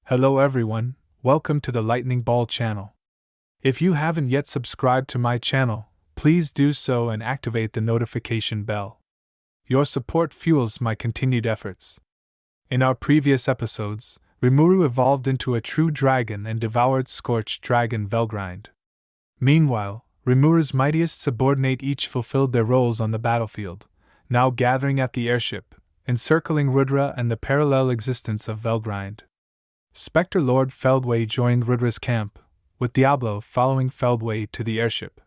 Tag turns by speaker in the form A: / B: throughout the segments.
A: Hello everyone, welcome to the Lightning Ball channel. If you haven't yet subscribed to my channel, please do so and activate the notification bell. Your support fuels my continued efforts. In our previous episodes, Rimuru evolved into a true dragon and devoured Scorch Dragon Velgrynd. Meanwhile, Rimuru's mightiest subordinate each fulfilled their roles on the battlefield, now gathering at the airship, encircling Rudra and the parallel existence of Velgrynd. Spectre Lord Feldway joined Rudra's camp, with Diablo following Feldway to the airship.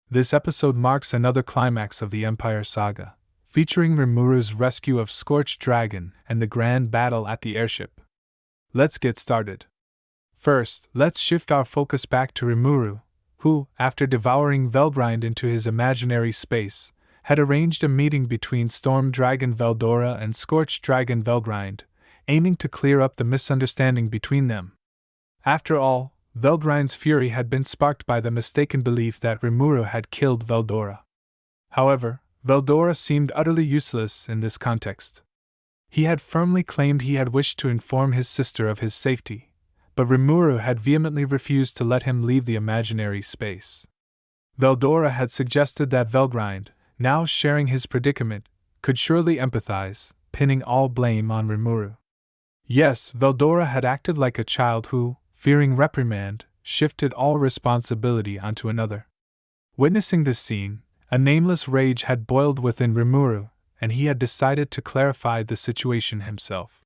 A: This episode marks another climax of the Empire saga, featuring Rimuru's rescue of Scorch Dragon and the grand battle at the airship. Let's get started. First, let's shift our focus back to Rimuru, who, after devouring Velgrynd into his imaginary space, had arranged a meeting between Storm Dragon Veldora and Scorch Dragon Velgrynd, aiming to clear up the misunderstanding between them. After all, Velgrynd's fury had been sparked by the mistaken belief that Rimuru had killed Veldora. However, Veldora seemed utterly useless in this context. He had firmly claimed he had wished to inform his sister of his safety, but Rimuru had vehemently refused to let him leave the imaginary space. Veldora had suggested that Velgrynd, now sharing his predicament, could surely empathize, pinning all blame on Rimuru. Yes, Veldora had acted like a child who, fearing reprimand, shifted all responsibility onto another. Witnessing this scene, a nameless rage had boiled within Rimuru, and he had decided to clarify the situation himself.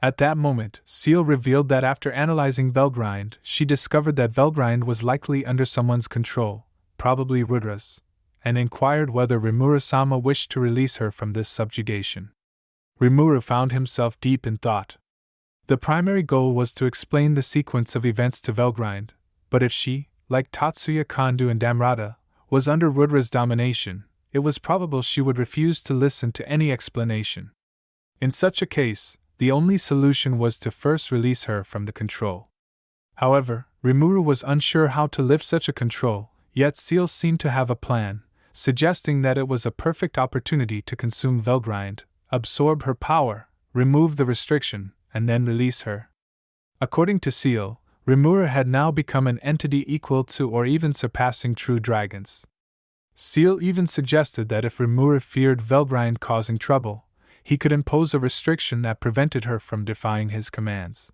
A: At that moment, Ciel revealed that after analyzing Velgrynd, she discovered that Velgrynd was likely under someone's control, probably Rudra's, and inquired whether Rimuru-sama wished to release her from this subjugation. Rimuru found himself deep in thought. The primary goal was to explain the sequence of events to Velgrynd, but if she, like Tatsuya Kondo and Damrata, was under Rudra's domination, it was probable she would refuse to listen to any explanation. In such a case, the only solution was to first release her from the control. However, Rimuru was unsure how to lift such a control, yet Ciel seemed to have a plan, suggesting that it was a perfect opportunity to consume Velgrynd, absorb her power, remove the restriction, and then release her. According to Ciel, Rimuru had now become an entity equal to or even surpassing true dragons. Ciel even suggested that if Rimuru feared Velgrynd causing trouble, he could impose a restriction that prevented her from defying his commands.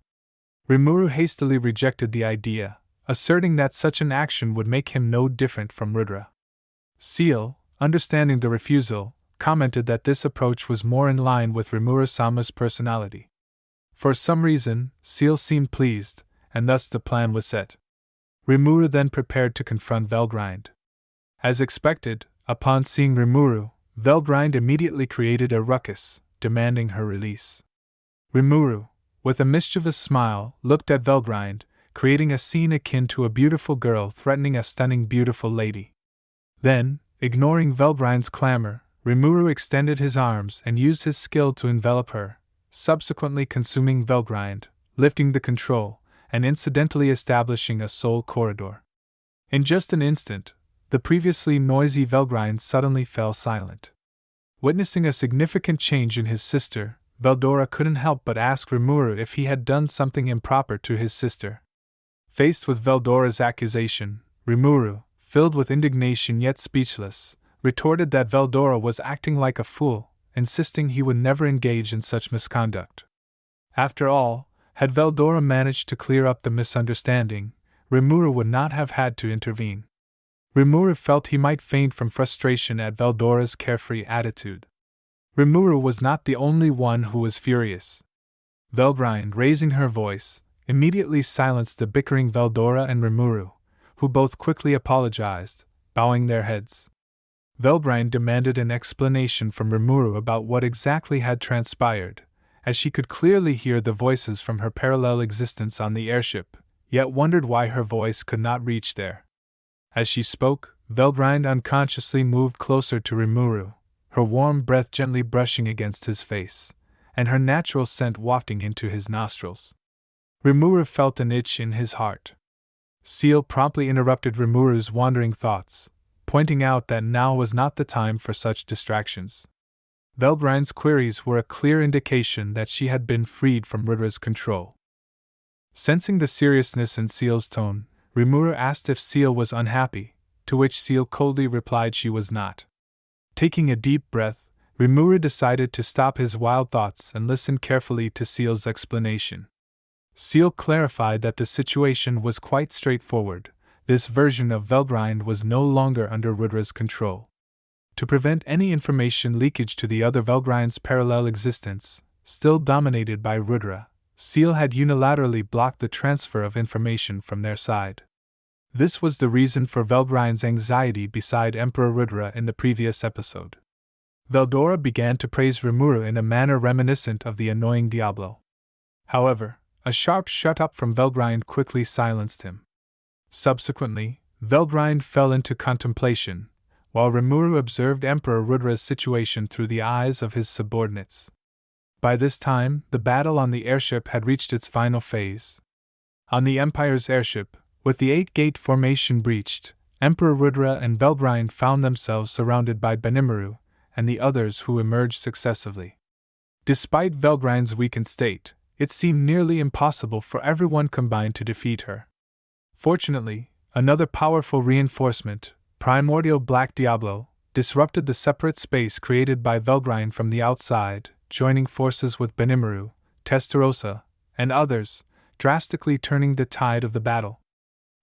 A: Rimuru hastily rejected the idea, asserting that such an action would make him no different from Rudra. Ciel, understanding the refusal, commented that this approach was more in line with Rimuru-sama's personality. For some reason, Ciel seemed pleased, and thus the plan was set. Rimuru then prepared to confront Velgrynd. As expected, upon seeing Rimuru, Velgrynd immediately created a ruckus, demanding her release. Rimuru, with a mischievous smile, looked at Velgrynd, creating a scene akin to a beautiful girl threatening a stunning beautiful lady. Then, ignoring Velgrynd's clamor, Rimuru extended his arms and used his skill to envelop her, subsequently consuming Velgrynd, lifting the control, and incidentally establishing a soul corridor. In just an instant, the previously noisy Velgrynd suddenly fell silent. Witnessing a significant change in his sister, Veldora couldn't help but ask Rimuru if he had done something improper to his sister. Faced with Veldora's accusation, Rimuru, filled with indignation yet speechless, retorted that Veldora was acting like a fool, insisting he would never engage in such misconduct. After all, had Veldora managed to clear up the misunderstanding, Rimuru would not have had to intervene. Rimuru felt he might faint from frustration at Veldora's carefree attitude. Rimuru was not the only one who was furious. Velgrynd, raising her voice, immediately silenced the bickering Veldora and Rimuru, who both quickly apologized, bowing their heads. Velgrynd demanded an explanation from Rimuru about what exactly had transpired, as she could clearly hear the voices from her parallel existence on the airship, yet wondered why her voice could not reach there. As she spoke, Velgrynd unconsciously moved closer to Rimuru, her warm breath gently brushing against his face, and her natural scent wafting into his nostrils. Rimuru felt an itch in his heart. Ciel promptly interrupted Rimuru's wandering thoughts, pointing out that now was not the time for such distractions. Velgrind's queries were a clear indication that she had been freed from Rudra's control. Sensing the seriousness in Ciel's tone, Rimuru asked if Ciel was unhappy, to which Ciel coldly replied she was not. Taking a deep breath, Rimuru decided to stop his wild thoughts and listen carefully to Ciel's explanation. Ciel clarified that the situation was quite straightforward. This version of Velgrynd was no longer under Rudra's control. To prevent any information leakage to the other Velgrynds' parallel existence, still dominated by Rudra, Ciel had unilaterally blocked the transfer of information from their side. This was the reason for Velgrynd's anxiety beside Emperor Rudra in the previous episode. Veldora began to praise Rimuru in a manner reminiscent of the annoying Diablo. However, a sharp shut-up from Velgrynd quickly silenced him. Subsequently, Velgrynd fell into contemplation, while Rimuru observed Emperor Rudra's situation through the eyes of his subordinates. By this time, the battle on the airship had reached its final phase. On the Empire's airship, with the 8-gate formation breached, Emperor Rudra and Velgrynd found themselves surrounded by Benimaru and the others who emerged successively. Despite Velgrynd's weakened state, it seemed nearly impossible for everyone combined to defeat her. Fortunately, another powerful reinforcement, Primordial Black Diablo, disrupted the separate space created by Velgrynd from the outside, joining forces with Benimaru, Testarossa, and others, drastically turning the tide of the battle.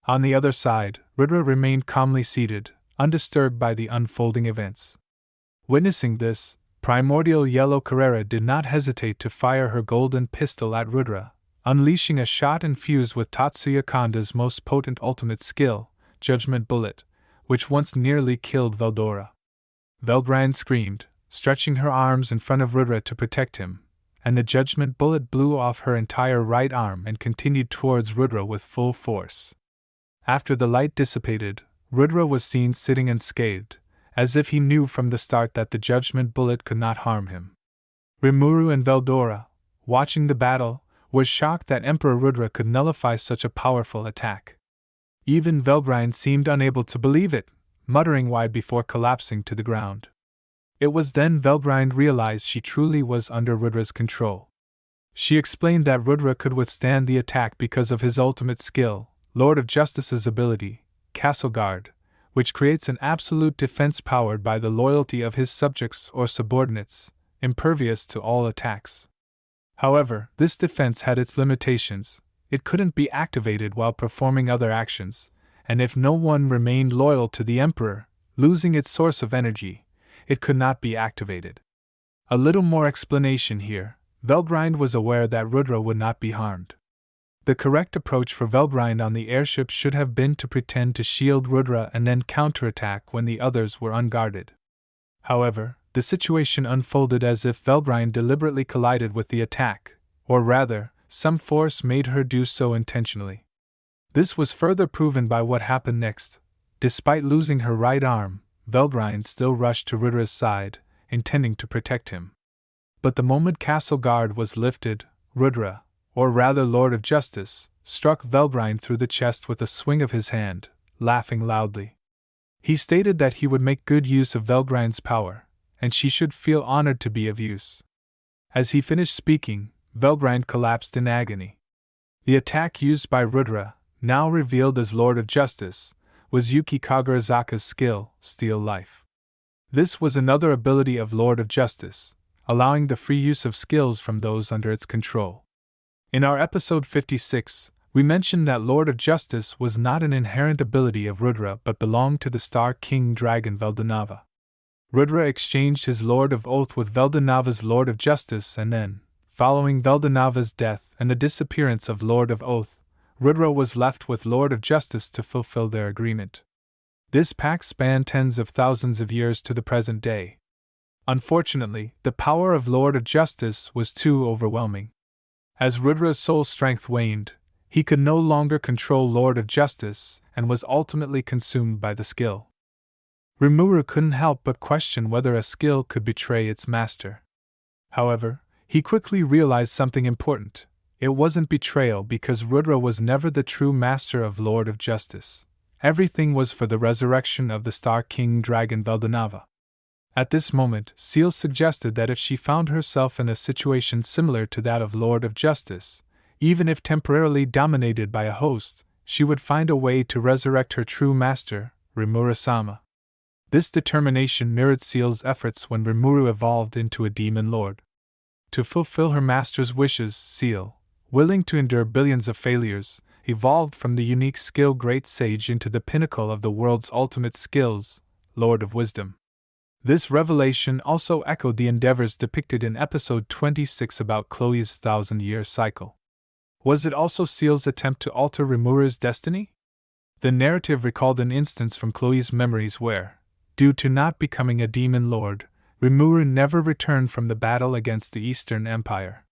A: On the other side, Rudra remained calmly seated, undisturbed by the unfolding events. Witnessing this, Primordial Yellow Carrera did not hesitate to fire her golden pistol at Rudra, unleashing a shot infused with Tatsuya Konda's most potent ultimate skill, Judgment Bullet, which once nearly killed Veldora. Velgrynd screamed, stretching her arms in front of Rudra to protect him, and the Judgment Bullet blew off her entire right arm and continued towards Rudra with full force. After the light dissipated, Rudra was seen sitting unscathed, as if he knew from the start that the Judgment Bullet could not harm him. Rimuru and Veldora, watching the battle, were shocked that Emperor Rudra could nullify such a powerful attack. Even Velgrynd seemed unable to believe it, muttering wide before collapsing to the ground. It was then Velgrynd realized she truly was under Rudra's control. She explained that Rudra could withstand the attack because of his ultimate skill, Lord of Justice's ability, Castle Guard, which creates an absolute defense powered by the loyalty of his subjects or subordinates, impervious to all attacks. However, this defense had its limitations. It couldn't be activated while performing other actions, and if no one remained loyal to the Emperor, losing its source of energy, it could not be activated. A little more explanation here. Velgrynd was aware that Rudra would not be harmed. The correct approach for Velgrynd on the airship should have been to pretend to shield Rudra and then counterattack when the others were unguarded. However, the situation unfolded as if Velgrynd deliberately collided with the attack, or rather, some force made her do so intentionally. This was further proven by what happened next. Despite losing her right arm, Velgrynd still rushed to Rudra's side, intending to protect him. But the moment Castle Guard was lifted, Rudra, or rather Lord of Justice, struck Velgrynd through the chest with a swing of his hand, laughing loudly. He stated that he would make good use of Velgrynd's power, and she should feel honored to be of use. As he finished speaking, Velgrynd collapsed in agony. The attack used by Rudra, now revealed as Lord of Justice, was Yuki Kagarazaka's skill, Steal Life. This was another ability of Lord of Justice, allowing the free use of skills from those under its control. In our episode 56, we mentioned that Lord of Justice was not an inherent ability of Rudra but belonged to the Star King Dragon Veldonava. Rudra exchanged his Lord of Oath with Veldonava's Lord of Justice and then, following Veldonava's death and the disappearance of Lord of Oath, Rudra was left with Lord of Justice to fulfill their agreement. This pact spanned tens of thousands of years to the present day. Unfortunately, the power of Lord of Justice was too overwhelming. As Rudra's soul strength waned, he could no longer control Lord of Justice and was ultimately consumed by the skill. Rimuru couldn't help but question whether a skill could betray its master. However, he quickly realized something important. It wasn't betrayal because Rudra was never the true master of Lord of Justice. Everything was for the resurrection of the Star King Dragon Veldonava. At this moment, Ciel suggested that if she found herself in a situation similar to that of Lord of Justice, Even if temporarily dominated by a host, she would find a way to resurrect her true master, Rimuru-sama. This determination mirrored Ciel's efforts when Rimuru evolved into a demon lord. To fulfill her master's wishes, Ciel, willing to endure billions of failures, evolved from the unique skill Great Sage into the pinnacle of the world's ultimate skills, Lord of Wisdom. This revelation also echoed the endeavors depicted in episode 26 about Chloe's thousand-year cycle. Was it also Ciel's attempt to alter Rimuru's destiny? The narrative recalled an instance from Chloe's memories where, due to not becoming a demon lord, Rimuru never returned from the battle against the Eastern Empire.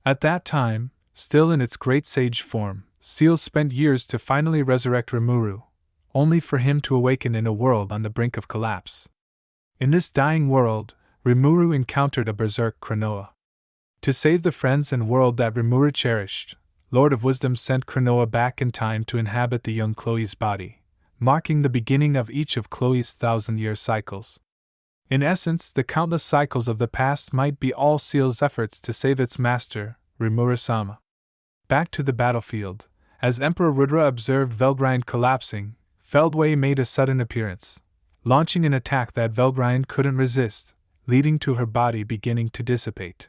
A: At that time, still in its great sage form, Ciel spent years to finally resurrect Rimuru, only for him to awaken in a world on the brink of collapse. In this dying world, Rimuru encountered a berserk Cronoa. To save the friends and world that Rimuru cherished, Lord of Wisdom sent Cronoa back in time to inhabit the young Chloe's body, marking the beginning of each of Chloe's thousand-year cycles. In essence, the countless cycles of the past might be all Ciel's efforts to save its master, Rimuru-sama. Back to the battlefield, as Emperor Rudra observed Velgrynd collapsing, Feldway made a sudden appearance, launching an attack that Velgrynd couldn't resist, leading to her body beginning to dissipate.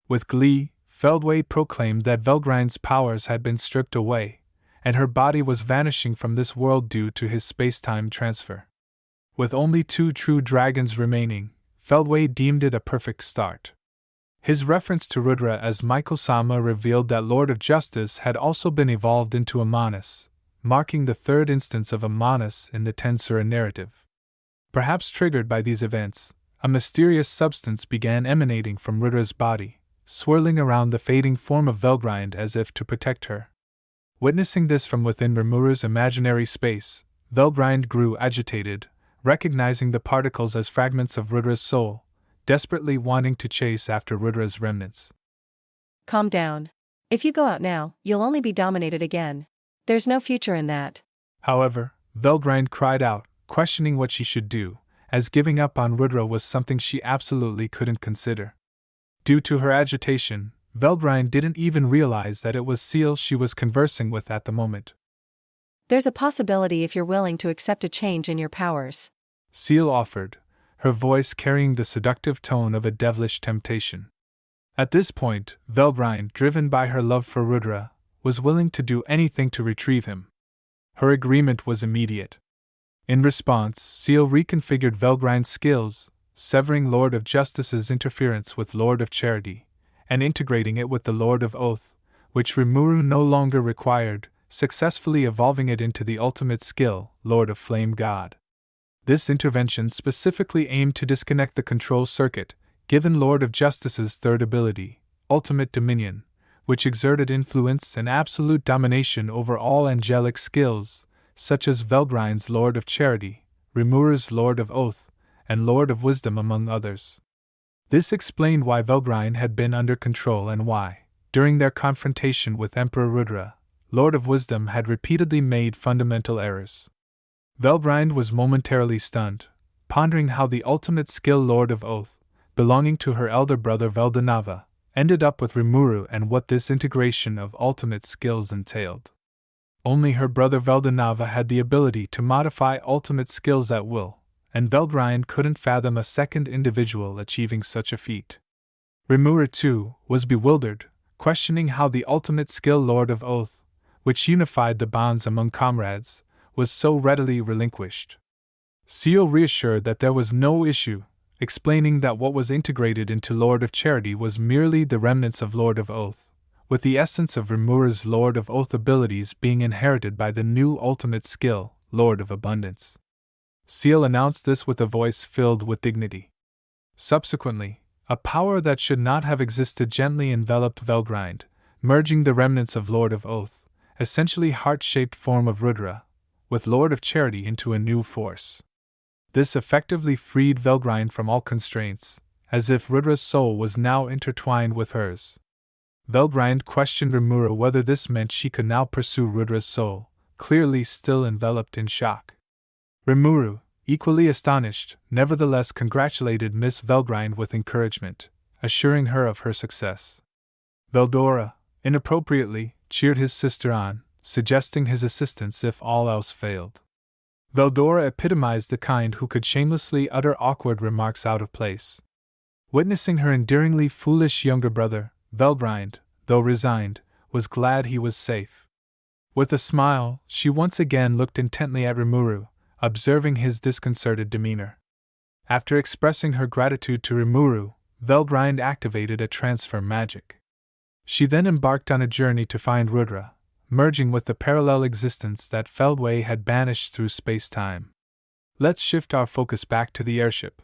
A: With glee, Feldway proclaimed that Velgrind's powers had been stripped away, and her body was vanishing from this world due to his space-time transfer. With only 2 true dragons remaining, Feldway deemed it a perfect start. His reference to Rudra as Michael-sama revealed that Lord of Justice had also been evolved into a Manus, marking the third instance of a Manus in the TenSura narrative. Perhaps triggered by these events, a mysterious substance began emanating from Rudra's body, swirling around the fading form of Velgrynd as if to protect her. Witnessing this from within Rimuru's imaginary space, Velgrynd grew agitated, recognizing the particles as fragments of Rudra's soul, desperately wanting to chase after Rudra's remnants.
B: Calm down. If you go out now, you'll only be dominated again. There's no future in that.
A: However, Velgrynd cried out, questioning what she should do, as giving up on Rudra was something she absolutely couldn't consider. Due to her agitation, Velgrynd didn't even realize that it was Ciel she was conversing with at the moment.
B: There's a possibility if you're willing to accept a change in your powers,
A: Ciel offered, her voice carrying the seductive tone of a devilish temptation. At this point, Velgrynd, driven by her love for Rudra, was willing to do anything to retrieve him. Her agreement was immediate. In response, Ciel reconfigured Velgrind's skills, severing Lord of Justice's interference with Lord of Charity, and integrating it with the Lord of Oath, which Rimuru no longer required, successfully evolving it into the ultimate skill, Lord of Flame God. This intervention specifically aimed to disconnect the control circuit, given Lord of Justice's third ability, Ultimate Dominion, which exerted influence and absolute domination over all angelic skills, such as Velgrind's Lord of Charity, Rimuru's Lord of Oath, and Lord of Wisdom among others. This explained why Velgrynd had been under control and why, during their confrontation with Emperor Rudra, Lord of Wisdom had repeatedly made fundamental errors. Velgrynd was momentarily stunned, pondering how the ultimate skill Lord of Oath, belonging to her elder brother Veldanava, ended up with Rimuru and what this integration of ultimate skills entailed. Only her brother Veldanava had the ability to modify ultimate skills at will, and Velgrynd couldn't fathom a second individual achieving such a feat. Rimuru, too, was bewildered, questioning how the ultimate skill Lord of Oath, which unified the bonds among comrades, was so readily relinquished. Ciel reassured that there was no issue, explaining that what was integrated into Lord of Charity was merely the remnants of Lord of Oath, with the essence of Rimuru's Lord of Oath abilities being inherited by the new ultimate skill, Lord of Abundance. Ciel announced this with a voice filled with dignity. Subsequently, a power that should not have existed gently enveloped Velgrynd, merging the remnants of Lord of Oath, essentially heart-shaped form of Rudra, with Lord of Charity into a new force. This effectively freed Velgrynd from all constraints, as if Rudra's soul was now intertwined with hers. Velgrynd questioned Rimuru whether this meant she could now pursue Rudra's soul, clearly still enveloped in shock. Rimuru, equally astonished, nevertheless congratulated Miss Velgrynd with encouragement, assuring her of her success. Veldora, inappropriately, cheered his sister on, suggesting his assistance if all else failed. Veldora epitomized the kind who could shamelessly utter awkward remarks out of place. Witnessing her endearingly foolish younger brother, Velgrynd, though resigned, was glad he was safe. With a smile, she once again looked intently at Rimuru, observing his disconcerted demeanor. After expressing her gratitude to Rimuru, Velgrynd activated a transfer magic. She then embarked on a journey to find Rudra, merging with the parallel existence that Feldway had banished through space-time. Let's shift our focus back to the airship.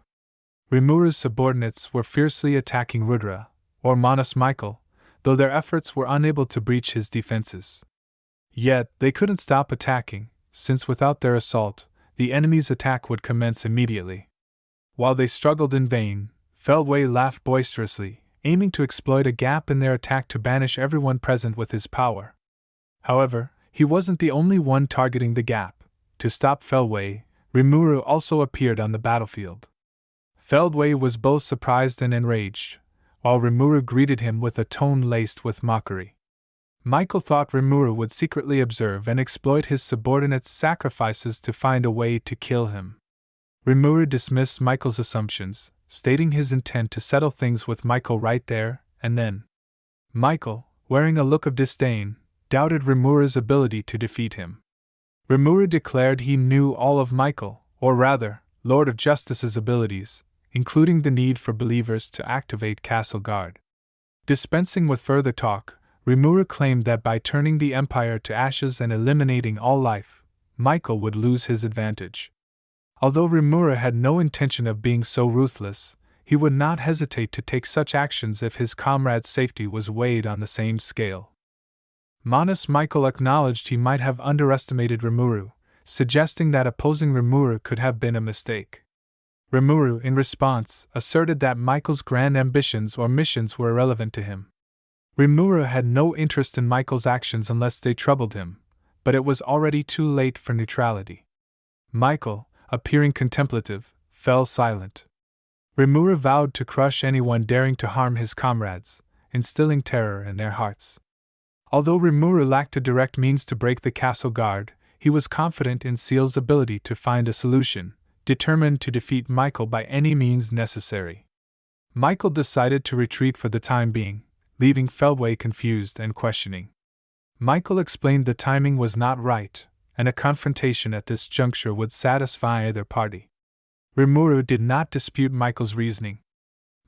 A: Rimuru's subordinates were fiercely attacking Rudra, or Michael, though their efforts were unable to breach his defenses. Yet, they couldn't stop attacking, since without their assault, the enemy's attack would commence immediately. While they struggled in vain, Feldway laughed boisterously, aiming to exploit a gap in their attack to banish everyone present with his power. However, he wasn't the only one targeting the gap. To stop Feldway, Rimuru also appeared on the battlefield. Feldway was both surprised and enraged, while Rimuru greeted him with a tone laced with mockery. Michael thought Rimuru would secretly observe and exploit his subordinates' sacrifices to find a way to kill him. Rimuru dismissed Michael's assumptions, stating his intent to settle things with Michael right there and then. Michael, wearing a look of disdain, doubted Rimuru's ability to defeat him. Rimuru declared he knew all of Michael, or rather, Lord of Justice's abilities, including the need for believers to activate Castle Guard. Dispensing with further talk, Rimuru claimed that by turning the Empire to ashes and eliminating all life, Michael would lose his advantage. Although Rimuru had no intention of being so ruthless, he would not hesitate to take such actions if his comrade's safety was weighed on the same scale. Michael acknowledged he might have underestimated Rimuru, suggesting that opposing Rimuru could have been a mistake. Rimuru, in response, asserted that Michael's grand ambitions or missions were irrelevant to him. Rimuru had no interest in Michael's actions unless they troubled him, but it was already too late for neutrality. Michael, appearing contemplative, fell silent. Rimuru vowed to crush anyone daring to harm his comrades, instilling terror in their hearts. Although Rimuru lacked a direct means to break the castle guard, he was confident in Ciel's ability to find a solution, determined to defeat Michael by any means necessary. Michael decided to retreat for the time being, leaving Feldway confused and questioning. Michael explained the timing was not right, and a confrontation at this juncture would satisfy either party. Rimuru did not dispute Michael's reasoning.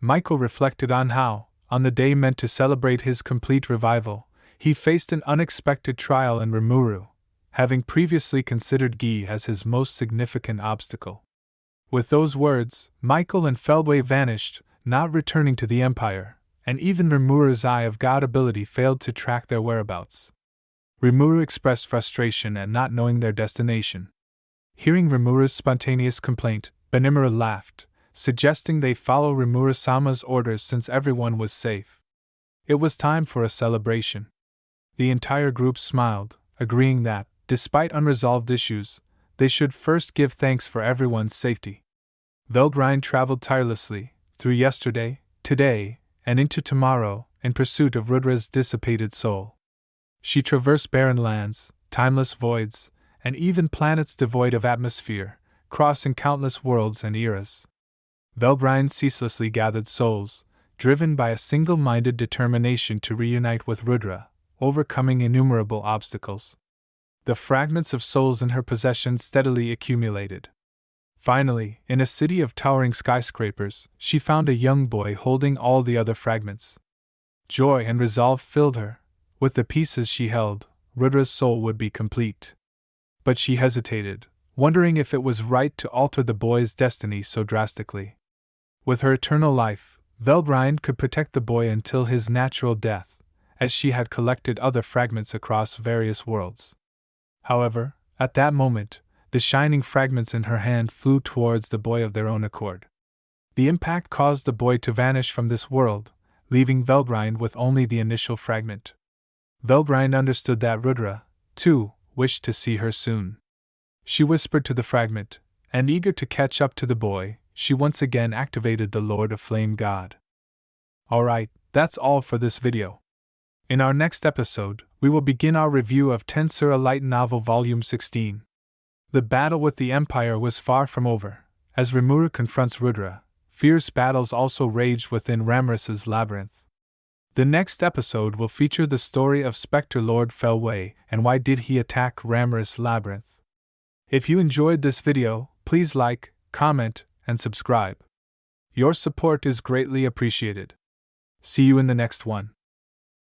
A: Michael reflected on how, on the day meant to celebrate his complete revival, he faced an unexpected trial in Rimuru, having previously considered Guy as his most significant obstacle. With those words, Michael and Feldway vanished, not returning to the Empire, and even Rimuru's Eye of God ability failed to track their whereabouts. Rimuru expressed frustration at not knowing their destination. Hearing Rimuru's spontaneous complaint, Benimura laughed, suggesting they follow Rimuru-sama's orders since everyone was safe. It was time for a celebration. The entire group smiled, agreeing that, despite unresolved issues, they should first give thanks for everyone's safety. Velgrynd traveled tirelessly, through yesterday, today, and into tomorrow, in pursuit of Rudra's dissipated soul. She traversed barren lands, timeless voids, and even planets devoid of atmosphere, crossing countless worlds and eras. Velgrynd ceaselessly gathered souls, driven by a single-minded determination to reunite with Rudra, overcoming innumerable obstacles. The fragments of souls in her possession steadily accumulated. Finally, in a city of towering skyscrapers, she found a young boy holding all the other fragments. Joy and resolve filled her. With the pieces she held, Rudra's soul would be complete. But she hesitated, wondering if it was right to alter the boy's destiny so drastically. With her eternal life, Velgrynd could protect the boy until his natural death, as she had collected other fragments across various worlds. However, at that moment, the shining fragments in her hand flew towards the boy of their own accord. The impact caused the boy to vanish from this world, leaving Velgrynd with only the initial fragment. Velgrynd understood that Rudra, too, wished to see her soon. She whispered to the fragment, and eager to catch up to the boy, she once again activated the Lord of Flame God. Alright, that's all for this video. In our next episode, we will begin our review of TenSura Light Novel Volume 16. The battle with the Empire was far from over. As Rimuru confronts Rudra, fierce battles also raged within Ramras's labyrinth. The next episode will feature the story of Spectre Lord Feldway and why did he attack Ramras Labyrinth. If you enjoyed this video, please like, comment, and subscribe. Your support is greatly appreciated. See you in the next one.